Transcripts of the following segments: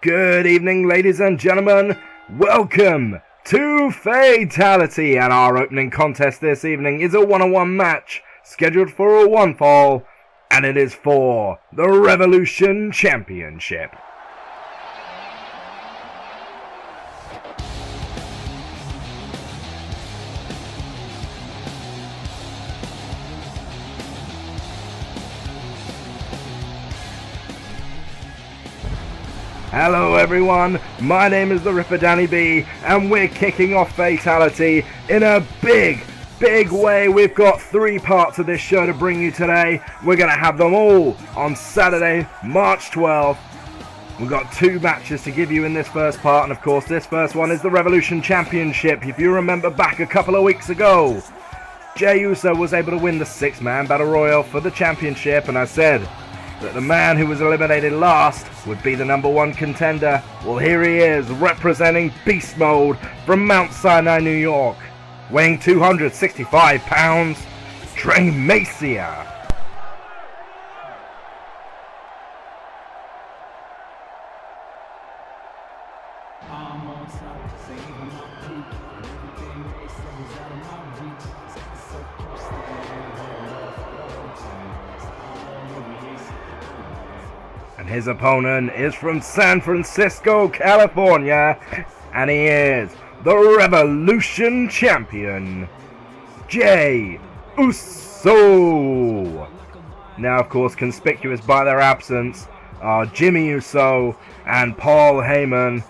Good evening, ladies and gentlemen. Welcome to Fatality, and our opening contest this evening is a one-on-one match scheduled for a one fall, and it is for the Revolution Championship. Hello everyone, my name is the Ripper Danny B, and we're kicking off Fatality in a big way. We've got 3 parts of this show to bring you today. We're going to have them all on Saturday, March 12th. We've got 2 matches to give you in this first part, and of course this first one is the Revolution Championship. If you remember back a couple of weeks ago, Jey Uso was able to win the 6-man Battle Royal for the championship, and I said that the man who was eliminated last would be the #1 contender. Well, here he is, representing Beast Mode from Mount Sinai, New York, weighing 265 pounds, Trey Macia. His opponent is from San Francisco, California, and he is the Revolution Champion, Jey Uso. Now, of course, conspicuous by their absence are Jimmy Uso and Paul Heyman.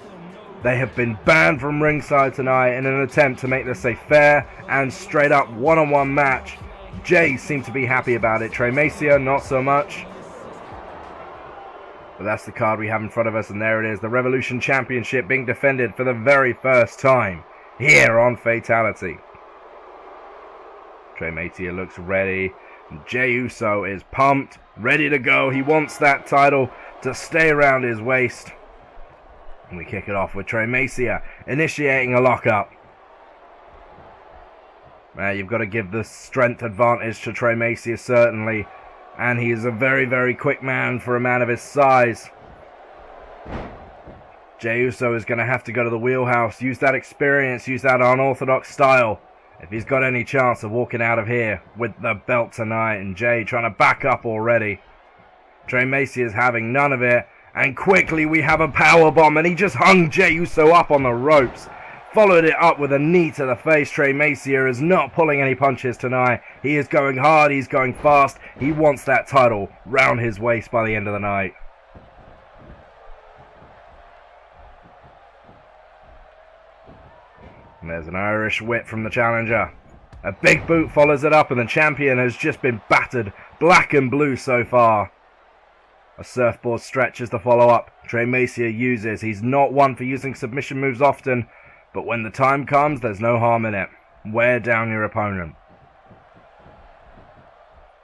They have been banned from ringside tonight in an attempt to make this a fair and straight-up one-on-one match. Jey seemed to be happy about it. Trey Macia, not so much. But that's the card we have in front of us, and there it is, the Revolution Championship being defended for the very first time here on Fatality. Trey Macia looks ready. Jey Uso is pumped, ready to go. He wants that title to stay around his waist. And we kick it off with Trey Macia initiating a lockup. Now, you've got to give the strength advantage to Trey Macia, certainly. And he is a very quick man for a man of his size. Jey Uso is going to have to go to the wheelhouse, use that experience, use that unorthodox style, if he's got any chance of walking out of here with the belt tonight. And Jey trying to back up already. Trey Macia is having none of it, and quickly we have a powerbomb, and he just hung Jey Uso up on the ropes. Followed it up with a knee to the face. Trey Macia is not pulling any punches tonight. He is going hard, he's going fast. He wants that title round his waist by the end of the night. And there's an Irish whip from the challenger. A big boot follows it up, and the champion has just been battered black and blue so far. A surfboard stretch is the follow-up. Trey Macia uses. He's not one for using submission moves often, but when the time comes, there's no harm in it. Wear down your opponent.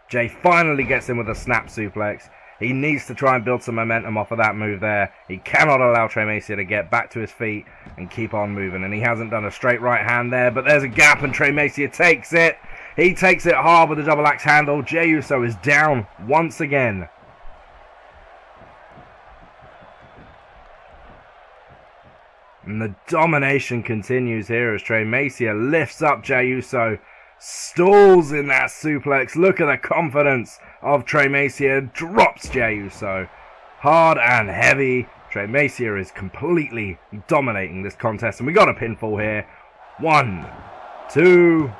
Jey finally gets in with a snap suplex. He needs to try and build some momentum off of that move there. He cannot allow Trey Macia to get back to his feet and keep on moving. And he hasn't done a straight right hand there, but there's a gap and Trey Macia takes it. He takes it hard with a double axe handle. Jey Uso is down once again. And the domination continues here as Trey Macia lifts up Jey Uso, stalls in that suplex. Look at the confidence of Trey Macia, drops Jey Uso. Hard and heavy. Trey Macia is completely dominating this contest, and we got a pinfall here. 1, 2,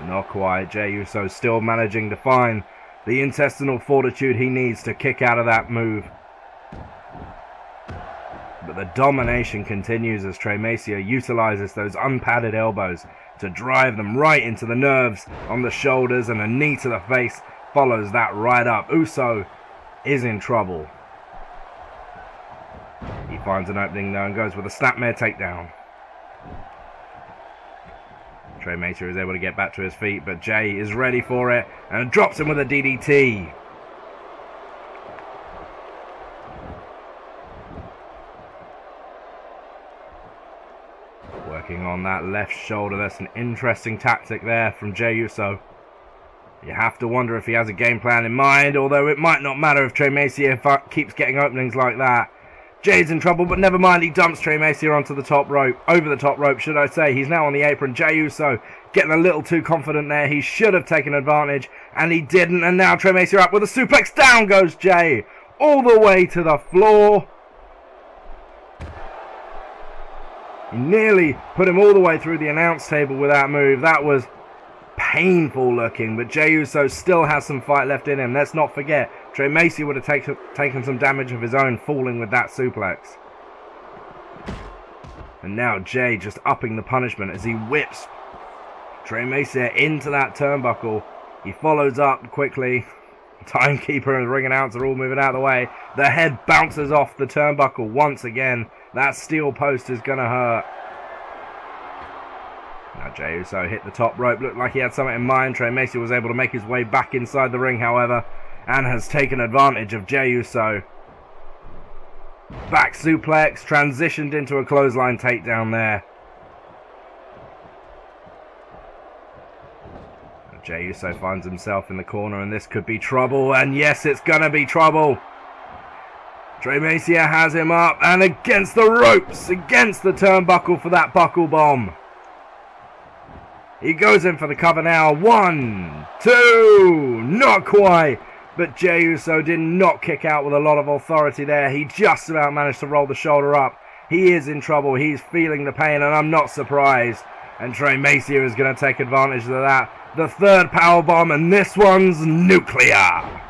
not quite. Jey Uso still managing to find the intestinal fortitude he needs to kick out of that move. But the domination continues as Trey Macia utilizes those unpadded elbows to drive them right into the nerves on the shoulders, and a knee to the face follows that right up. Uso is in trouble. He finds an opening though and goes with a snapmare takedown. Trey Macia is able to get back to his feet, but Jey is ready for it and drops him with a DDT. Working on that left shoulder. That's an interesting tactic there from Jey Uso. You have to wonder if he has a game plan in mind, although it might not matter if Trey Macia keeps getting openings like that. Jey's in trouble, but never mind. He dumps Trey Macia onto the top rope. Over the top rope, should I say. He's now on the apron. Jey Uso getting a little too confident there. He should have taken advantage, and he didn't. And now Trey Macia up with a suplex. Down goes Jey, all the way to the floor. He nearly put him all the way through the announce table with that move. That was painful looking, but Jey Uso still has some fight left in him. Let's not forget, Trey Macia would have taken some damage of his own falling with that suplex. And now Jey just upping the punishment as he whips Trey Macia into that turnbuckle. He follows up quickly. Timekeeper and the ring announcer all moving out of the way. The head bounces off the turnbuckle once again. That steel post is going to hurt. Now Jey Uso hit the top rope. Looked like he had something in mind. Trey Macia was able to make his way back inside the ring, however, and has taken advantage of Jey Uso. Back suplex, transitioned into a clothesline takedown there. Now Jey Uso finds himself in the corner, and this could be trouble. And yes, it's going to be trouble. Trey Macia has him up and against the ropes, against the turnbuckle for that buckle bomb. He goes in for the cover now. 1, 2, not quite. But Jey Uso did not kick out with a lot of authority there. He just about managed to roll the shoulder up. He is in trouble. He's feeling the pain, and I'm not surprised. And Trey Macia is going to take advantage of that. The third powerbomb, and this one's nuclear.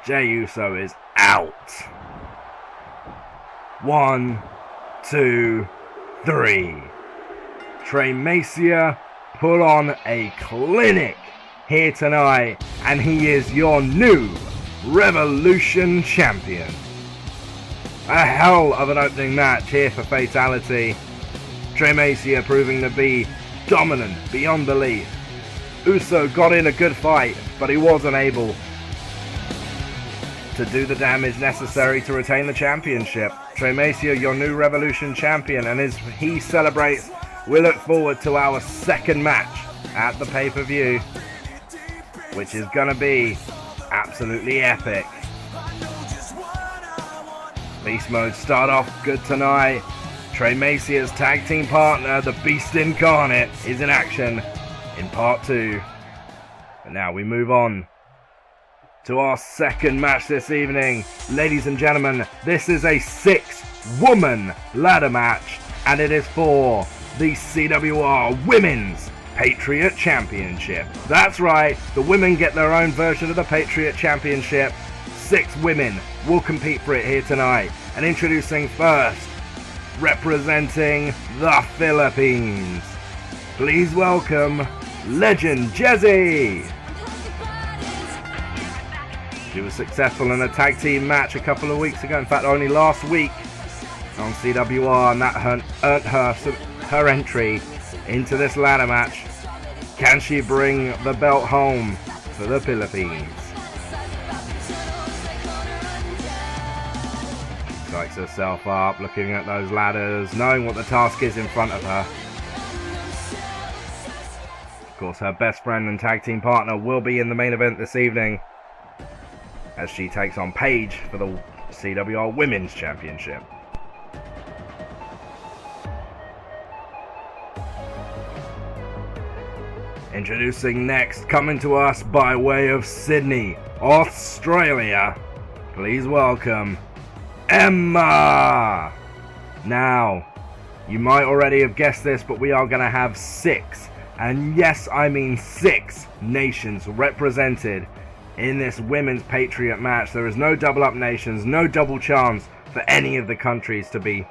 Jey Uso is out. 1, 2, 3. Trey Macia put on a clinic here tonight, and he is your new Revolution Champion. A hell of an opening match here for Fatality. Trey Macia proving to be dominant beyond belief. Uso got in a good fight, but he wasn't able to do the damage necessary to retain the championship. Trey Macia, your new Revolution Champion, and as he celebrates, we look forward to our second match at the pay-per-view, which is going to be absolutely epic. Beast mode start off good tonight. Trey Macia's tag team partner, the Beast Incarnate, is in action in part 2. And now we move on to our second match this evening. Ladies and gentlemen, this is a 6-woman ladder match, and it is for the CWR Women's Patriot Championship. That's right, the women get their own version of the Patriot Championship. 6 women will compete for it here tonight. And introducing first, representing the Philippines, please welcome Legend Jezzy. She was successful in a tag team match a couple of weeks ago, in fact only last week on CWR, and that earned her entry into this ladder match. Can she bring the belt home for the Philippines? Psychs herself up, looking at those ladders, knowing what the task is in front of her. Of course, her best friend and tag team partner will be in the main event this evening as she takes on Paige for the CWR Women's Championship. Introducing next, coming to us by way of Sydney, Australia, please welcome Emma. Now, you might already have guessed this, but we are going to have 6, and yes, I mean 6 nations represented in this Women's Patriot match. There is no double up nations, no double chance for any of the countries to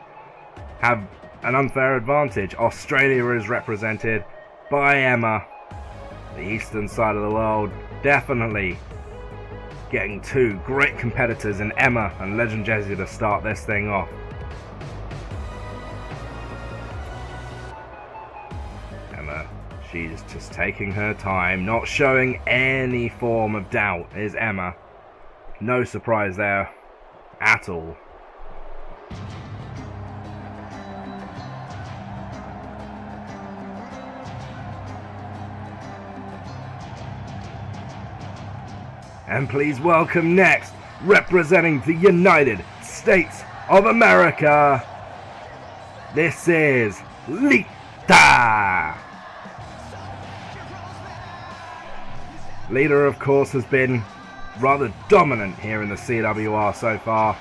have an unfair advantage. Australia is represented by Emma. The eastern side of the world definitely getting 2 great competitors in Emma and Legend Jezzy to start this thing off. Emma, she's just taking her time, not showing any form of doubt, is Emma. No surprise there at all. And please welcome next, representing the United States of America, this is Lita. Lita, of course, has been rather dominant here in the CWR so far.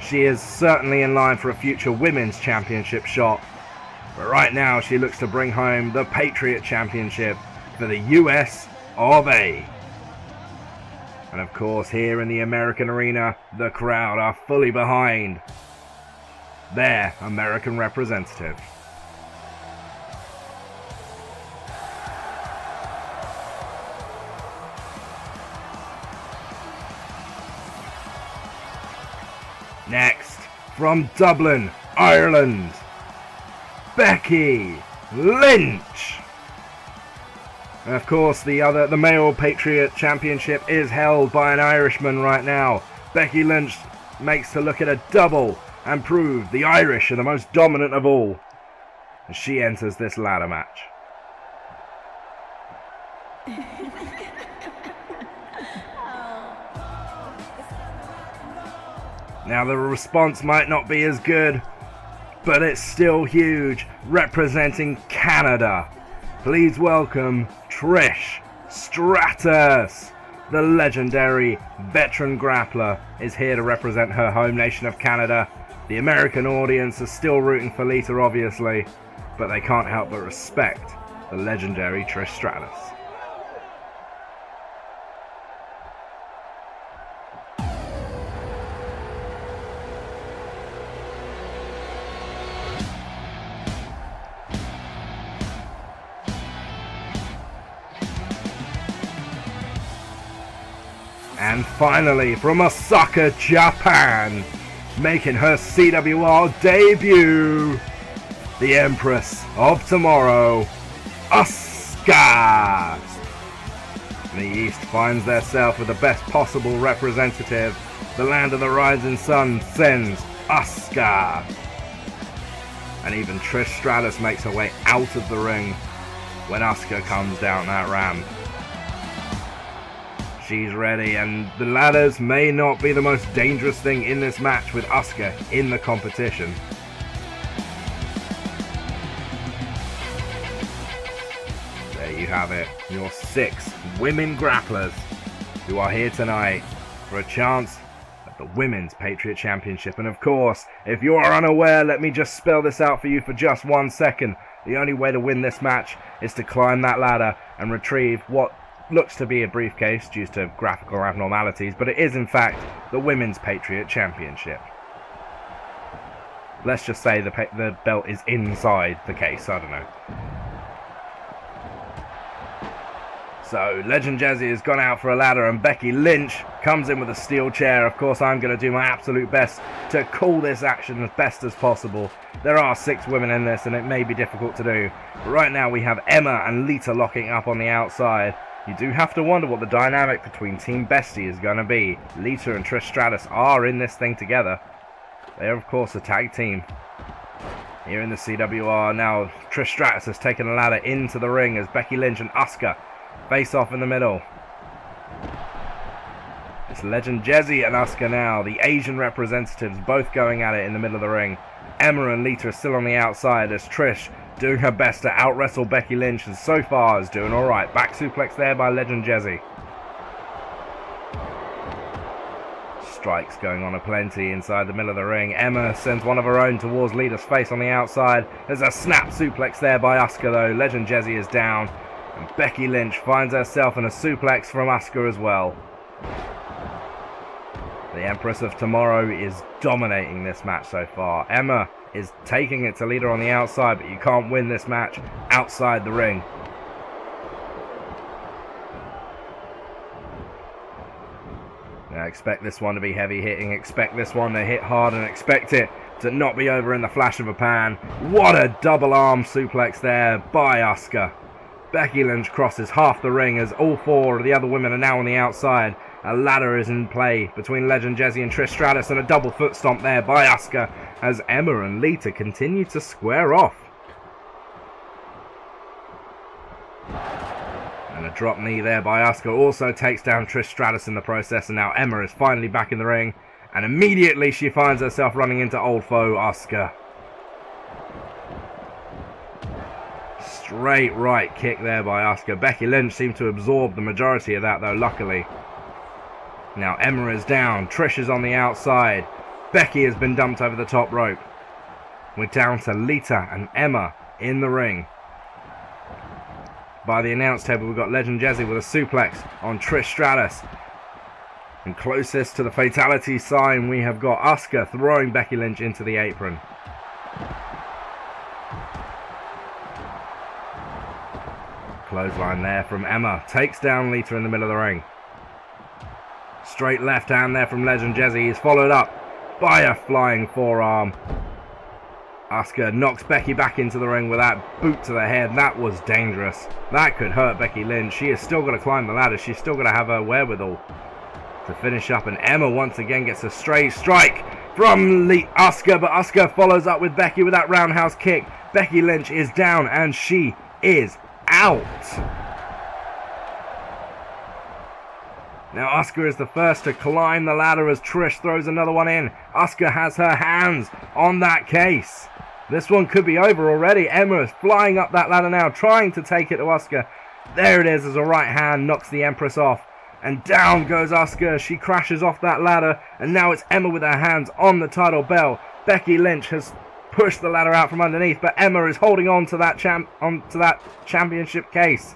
She is certainly in line for a future Women's Championship shot, but right now she looks to bring home the Patriot Championship for the US of A. And of course, here in the American arena, the crowd are fully behind their American representative. Next, from Dublin, Ireland, Becky Lynch. And of course, the male Patriot Championship is held by an Irishman right now. Becky Lynch makes to look at a double and prove the Irish are the most dominant of all as she enters this ladder match. Now the response might not be as good, but it's still huge. Representing Canada, please welcome Trish Stratus. The legendary veteran grappler is here to represent her home nation of Canada. The American audience is still rooting for Lita, obviously, but they can't help but respect the legendary Trish Stratus. And finally, from Osaka, Japan, making her CWR debut, the Empress of Tomorrow, Asuka. The East finds theirself with the best possible representative. The land of the rising sun sends Asuka. And even Trish Stratus makes her way out of the ring when Asuka comes down that ramp. She's ready, and the ladders may not be the most dangerous thing in this match with Asuka in the competition. There you have it, your 6 women grapplers who are here tonight for a chance at the Women's Patriot Championship. And of course, if you are unaware, let me just spell this out for you for just 1 second. The only way to win this match is to climb that ladder and retrieve what looks to be a briefcase due to graphical abnormalities, but it is in fact the Women's Patriot Championship. Let's just say the belt is inside the case, I don't know. So Legend Jezzy has gone out for a ladder and Becky Lynch comes in with a steel chair. Of course, I'm going to do my absolute best to call this action as best as possible. There are 6 women in this and it may be difficult to do, but right now we have Emma and Lita locking up on the outside. You do have to wonder what the dynamic between Team Bestie is going to be. Lita and Trish Stratus are in this thing together. They are, of course, a tag team here in the CWR. Now, Trish Stratus has taken a ladder into the ring as Becky Lynch and Asuka face off in the middle. It's Legend Jezzy and Asuka now, the Asian representatives, both going at it in the middle of the ring. Emma and Lita are still on the outside as Trish doing her best to out-wrestle Becky Lynch, and so far is doing alright. Back suplex there by Legend Jezzy. Strikes going on aplenty inside the middle of the ring. Emma sends one of her own towards Lita's face on the outside. There's a snap suplex there by Asuka though. Legend Jezzy is down, and Becky Lynch finds herself in a suplex from Asuka as well. The Empress of Tomorrow is dominating this match so far. Emma is taking it to Lita on the outside, but you can't win this match outside the ring. Now expect this one to be heavy hitting, expect this one to hit hard, and expect it to not be over in the flash of a pan. What a double arm suplex there by Asuka. Becky Lynch crosses half the ring as all 4 of the other women are now on the outside. A ladder is in play between Legend Jezzy and Trish Stratus, and a double foot stomp there by Asuka as Emma and Lita continue to square off. And a drop knee there by Asuka also takes down Trish Stratus in the process, and now Emma is finally back in the ring And immediately she finds herself running into old foe Asuka. Straight right kick there by Asuka. Becky Lynch seemed to absorb the majority of that though, luckily. Now Emma is down. Trish is on the outside. Becky has been dumped over the top rope. We're down to Lita and Emma in the ring. By the announce table, we've got Legend Jezzy with a suplex on Trish Stratus. And closest to the fatality sign, we have got Asuka throwing Becky Lynch into the apron. Clothesline there from Emma. Takes down Lita in the middle of the ring. Straight left hand there from Legend Jezzy. He's followed up by a flying forearm. Asuka knocks Becky back into the ring with that boot to the head. That was dangerous. That could hurt Becky Lynch. She has still got to climb the ladder. She's still got to have her wherewithal to finish up. And Emma once again gets a straight strike from Asuka. But Asuka follows up with Becky with that roundhouse kick. Becky Lynch is down and she is out. Now Asuka is the first to climb the ladder as Trish throws another one in. Asuka has her hands on that case. This one could be over already. Emma is flying up that ladder now, trying to take it to Asuka. There it is as a right hand knocks the Empress off. And down goes Asuka. She crashes off that ladder. And now it's Emma with her hands on the title belt. Becky Lynch has pushed the ladder out from underneath, but Emma is holding on to that championship case.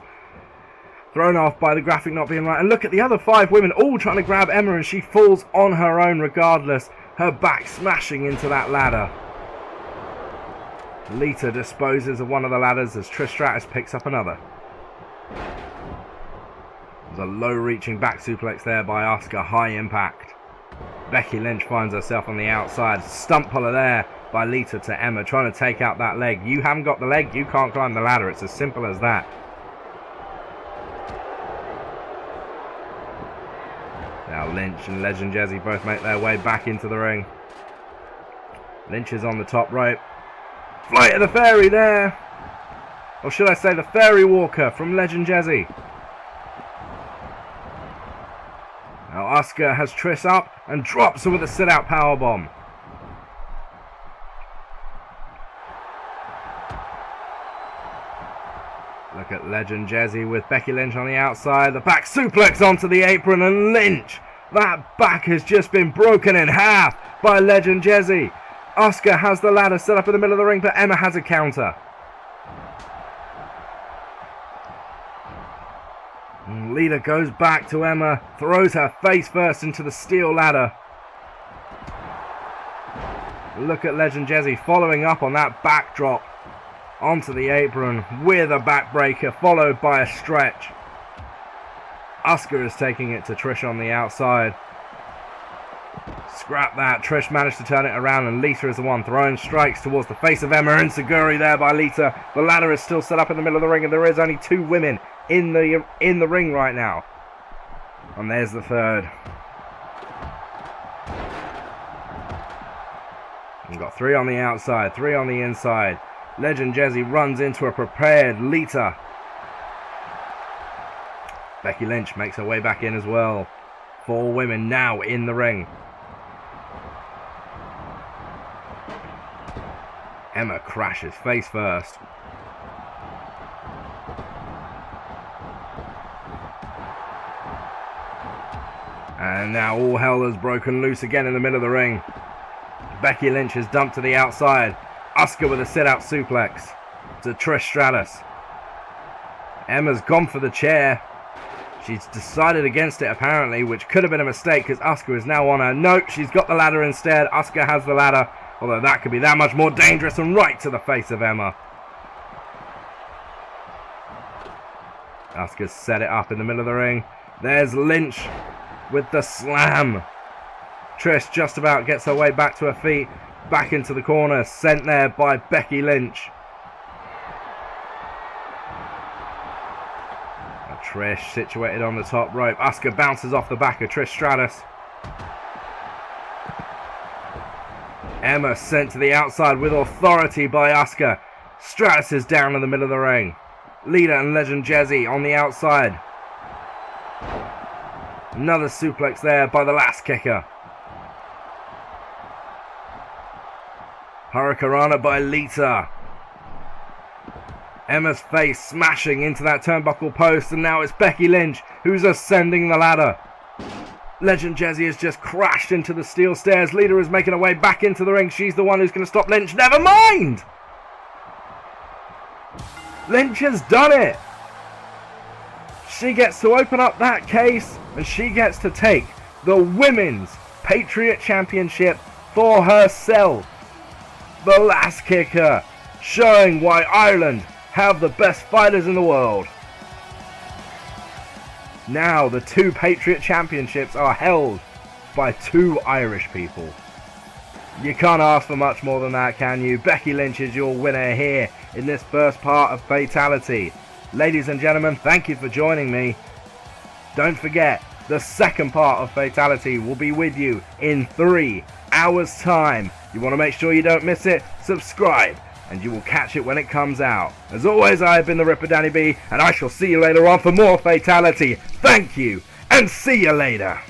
Thrown off by the graphic not being right. And look at the other 5 women all trying to grab Emma, and she falls on her own regardless. Her back smashing into that ladder. Lita disposes of one of the ladders as Trish Stratus picks up another. There's a low reaching back suplex there by Asuka, high impact. Becky Lynch finds herself on the outside. Stump puller there by Lita to Emma, trying to take out that leg. You haven't got the leg, you can't climb the ladder. It's as simple as that. Now Lynch and Legend Jezzy both make their way back into the ring. Lynch is on the top rope. Flight of the Fairy there. Or should I say the Fairy Walker from Legend Jezzy. Now Asuka has Trish up and drops her with a sit-out powerbomb. Look at Legend Jezzy with Becky Lynch on the outside. The back suplex onto the apron, and Lynch. That back has just been broken in half by Legend Jezzy. Asuka has the ladder set up in the middle of the ring, but Emma has a counter. And Lita goes back to Emma, throws her face first into the steel ladder. Look at Legend Jezzy following up on that backdrop onto the apron with a backbreaker followed by a stretch. Asuka is taking it to Trish on the outside. Scrap that. Trish managed to turn it around, and Lita is the one throwing strikes towards the face of Emma. And Enziguri there by Lita. The ladder is still set up in the middle of the ring, and there is only 2 women in the ring right now. And there's the third. We've got 3 on the outside, 3 on the inside. Legend Jezzy runs into a prepared Lita. Becky Lynch makes her way back in as well. 4 women now in the ring. Emma crashes face first. And now all hell has broken loose again in the middle of the ring. Becky Lynch is dumped to the outside. Asuka with a sit-out suplex to Trish Stratus. Emma's gone for the chair. She's decided against it apparently, which could have been a mistake because Asuka is now on her. Nope, she's got the ladder instead. Asuka has the ladder, although that could be that much more dangerous, and right to the face of Emma. Asuka's set it up in the middle of the ring. There's Lynch with the slam. Trish just about gets her way back to her feet, back into the corner, sent there by Becky Lynch. Now Trish situated on the top rope. Asuka bounces off the back of Trish Stratus. Emma sent to the outside with authority by Asuka. Stratus is down in the middle of the ring. Lita and Legend Jezzy on the outside. Another suplex there by the last kicker. Hurricanrana by Lita. Emma's face smashing into that turnbuckle post, and now it's Becky Lynch who's ascending the ladder. Legend Jezzy has just crashed into the steel stairs. Lita is making her way back into the ring. She's the one who's going to stop Lynch. Never mind! Lynch has done it! She gets to open up that case, and she gets to take the Women's Patriot Championship for herself. The last kicker, showing why Ireland have the best fighters in the world. Now the two Patriot Championships are held by two Irish people. You can't ask for much more than that, can you? Becky Lynch is your winner here in this first part of Fatality. Ladies and gentlemen, thank you for joining me. Don't forget, the second part of Fatality will be with you in 3 hours' time. You want to make sure you don't miss it? Subscribe, and you will catch it when it comes out. As always, I have been the Ripper Danny B, and I shall see you later on for more Fatality. Thank you, and see you later.